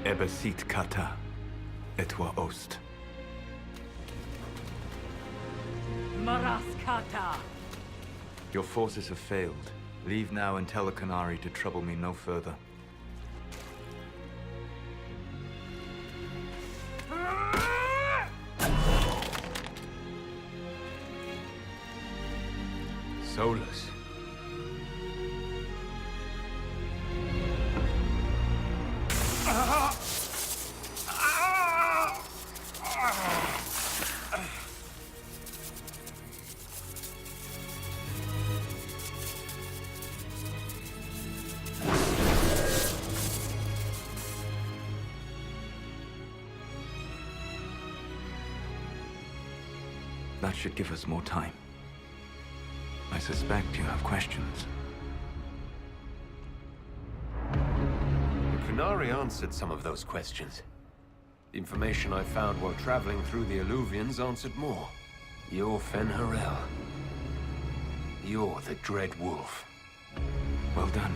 Ebesit kata, etwa ost. Maraskata! Your forces have failed. Leave now and tell the Canary to trouble me no further. Solas. That should give us more time. I suspect you have questions. The Canary answered some of those questions. The information I found while traveling through the Alluvians answered more. You're Fen'Harel. You're the Dread Wolf. Well done.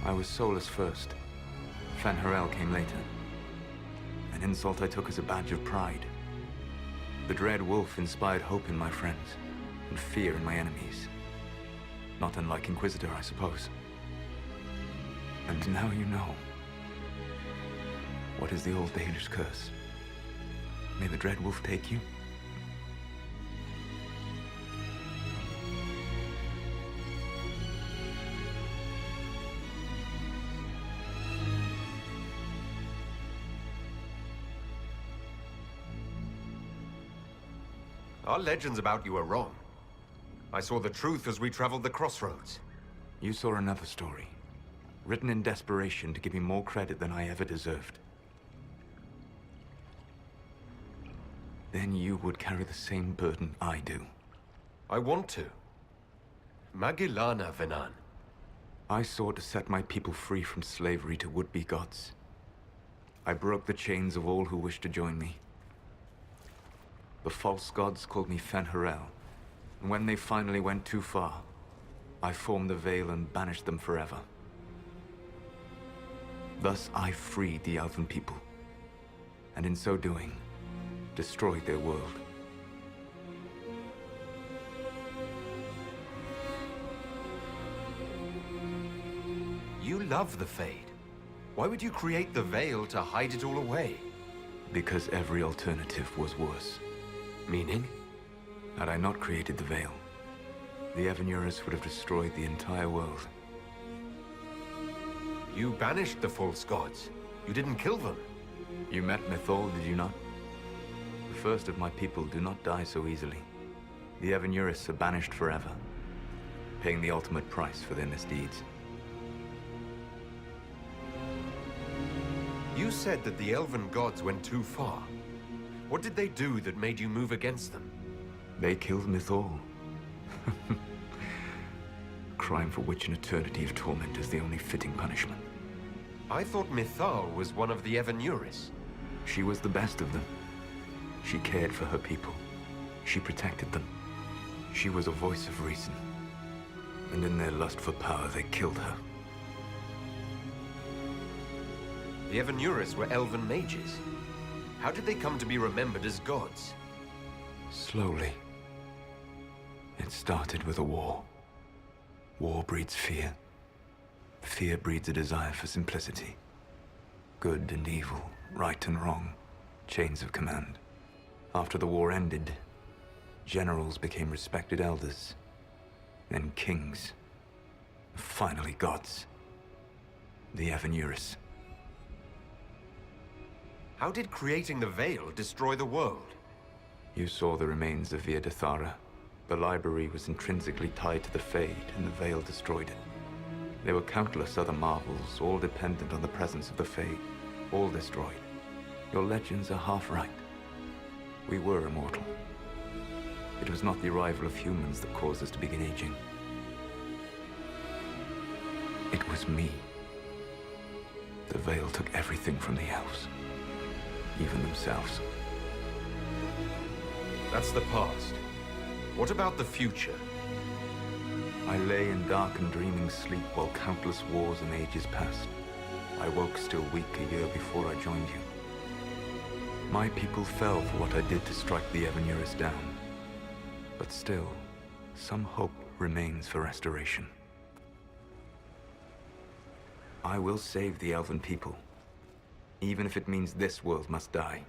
I was Solas first. Fen'Harel came later. An insult I took as a badge of pride. The Dread Wolf inspired hope in my friends, and fear in my enemies. Not unlike Inquisitor, I suppose. And now you know. What is the old Dalish curse? May the Dread Wolf take you? Our legends about you are wrong. I saw the truth as we traveled the crossroads. You saw another story, written in desperation to give me more credit than I ever deserved. Then you would carry the same burden I do. I want to. Magillana Venan. I sought to set my people free from slavery to would-be gods. I broke the chains of all who wished to join me. The false gods called me Fen'Harel, and when they finally went too far, I formed the Veil and banished them forever. Thus I freed the Elven people, and in so doing, destroyed their world. You love the Fade. Why would you create the Veil to hide it all away? Because every alternative was worse. Meaning? Had I not created the Veil, the Evanurus would have destroyed the entire world. You banished the false gods. You didn't kill them. You met Mythal, did you not? The first of my people do not die so easily. The Evanurus are banished forever, paying the ultimate price for their misdeeds. You said that the Elven gods went too far. What did they do that made you move against them? They killed Mythal. A crime for which an eternity of torment is the only fitting punishment. I thought Mythal was one of the Evanurus. She was the best of them. She cared for her people. She protected them. She was a voice of reason. And in their lust for power, they killed her. The Evanurus were elven mages. How did they come to be remembered as gods? Slowly. It started with a war. War breeds fear. Fear breeds a desire for simplicity. Good and evil, right and wrong, chains of command. After the war ended, generals became respected elders, then kings, finally gods. The Evanurus. How did creating the Veil destroy the world? You saw the remains of Via Dathara. The library was intrinsically tied to the Fade, and the Veil destroyed it. There were countless other marvels, all dependent on the presence of the Fade, all destroyed. Your legends are half right. We were immortal. It was not the arrival of humans that caused us to begin aging. It was me. The Veil took everything from the elves. Even themselves. That's the past. What about the future? I lay in dark and dreaming sleep while countless wars and ages passed. I woke still weak a year before I joined you. My people fell for what I did to strike the Evanurus down. But still, some hope remains for restoration. I will save the Elven people, even if it means this world must die.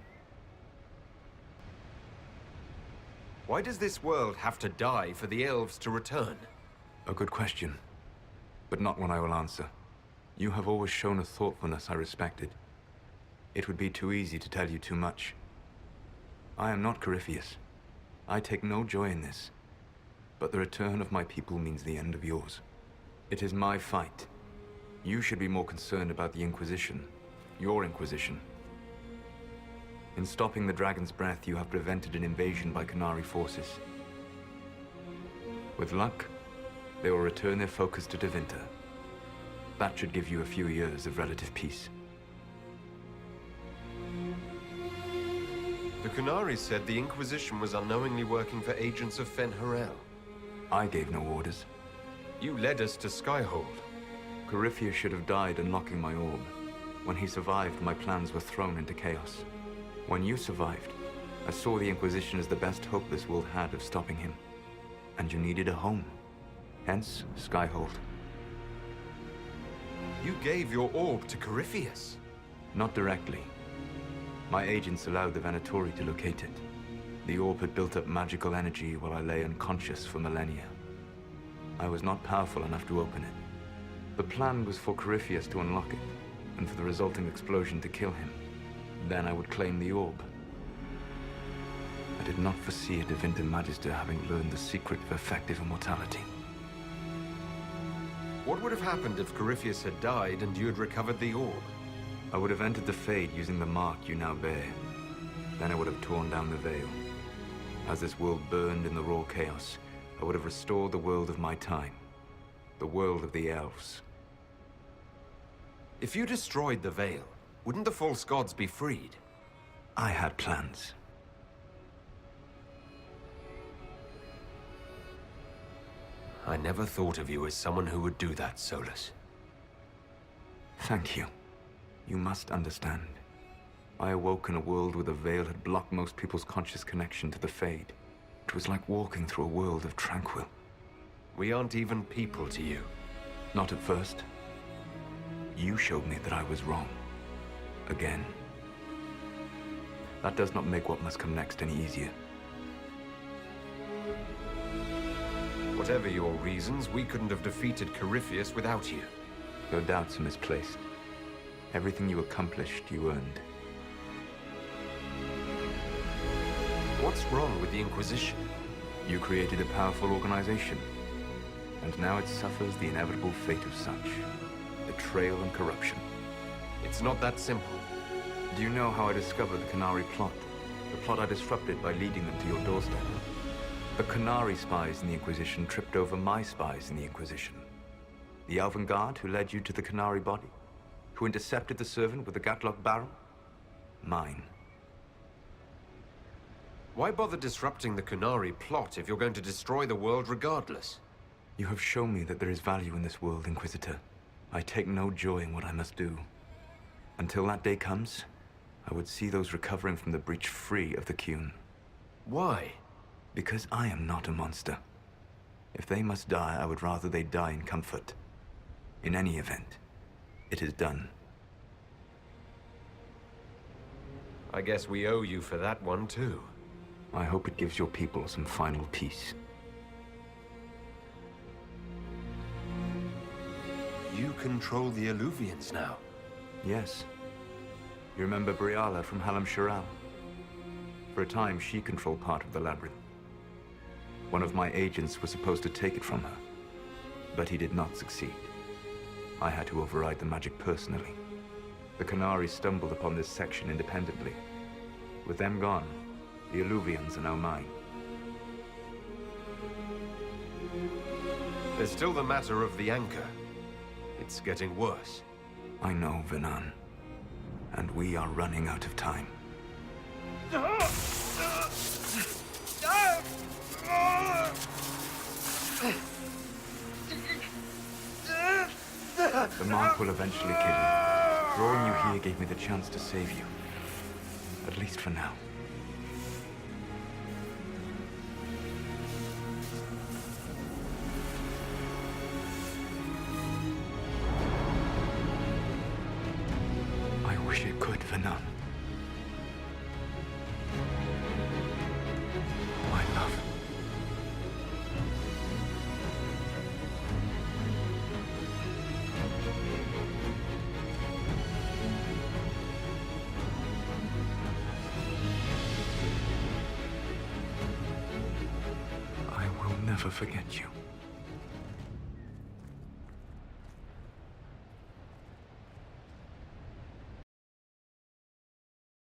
Why does this world have to die for the elves to return? A good question, but not one I will answer. You have always shown a thoughtfulness I respected. It would be too easy to tell you too much. I am not Corypheus. I take no joy in this. But the return of my people means the end of yours. It is my fight. You should be more concerned about the Inquisition. Your Inquisition. In stopping the Dragon's Breath, you have prevented an invasion by Qunari forces. With luck, they will return their focus to Tevinter. That should give you a few years of relative peace. The Qunari said the Inquisition was unknowingly working for agents of Fen-Harel. I gave no orders. You led us to Skyhold. Corypheus should have died unlocking my orb. When he survived, my plans were thrown into chaos. When you survived, I saw the Inquisition as the best hope this world had of stopping him. And you needed a home. Hence, Skyhold. You gave your orb to Corypheus? Not directly. My agents allowed the Venatori to locate it. The orb had built up magical energy while I lay unconscious for millennia. I was not powerful enough to open it. The plan was for Corypheus to unlock it, and for the resulting explosion to kill him. Then I would claim the orb. I did not foresee a Tevinter Magister having learned the secret of effective immortality. What would have happened if Corypheus had died and you had recovered the orb? I would have entered the Fade using the mark you now bear. Then I would have torn down the veil. As this world burned in the raw chaos, I would have restored the world of my time. The world of the elves. If you destroyed the veil, wouldn't the false gods be freed? I had plans. I never thought of you as someone who would do that, Solas. Thank you. You must understand. I awoke in a world where the veil had blocked most people's conscious connection to the Fade. It was like walking through a world of tranquil. We aren't even people to you. Not at first. You showed me that I was wrong. Again. That does not make what must come next any easier. Whatever your reasons, we couldn't have defeated Corypheus without you. Your doubts are misplaced. Everything you accomplished, you earned. What's wrong with the Inquisition? You created a powerful organization. And now it suffers the inevitable fate of such. Betrayal and corruption. It's not that simple. Do you know how I discovered the Qunari plot? The plot I disrupted by leading them to your doorstep. The Qunari spies in the Inquisition tripped over my spies in the Inquisition. The Elven Guard who led you to the Qunari body? Who intercepted the servant with the Gatlock barrel? Mine. Why bother disrupting the Qunari plot if you're going to destroy the world regardless? You have shown me that there is value in this world, Inquisitor. I take no joy in what I must do. Until that day comes, I would see those recovering from the breach free of the Qun. Why? Because I am not a monster. If they must die, I would rather they die in comfort. In any event, it is done. I guess we owe you for that one, too. I hope it gives your people some final peace. You control the Alluvians now. Yes. You remember Briala from Halam Shiral? For a time, she controlled part of the labyrinth. One of my agents was supposed to take it from her, but he did not succeed. I had to override the magic personally. The Qunari stumbled upon this section independently. With them gone, the Alluvians are now mine. There's still the matter of the anchor. It's getting worse. I know, Venan. And we are running out of time. The mark will eventually kill you. Drawing you here gave me the chance to save you. At least for now. I wish it could for none. My love. I will never forget you.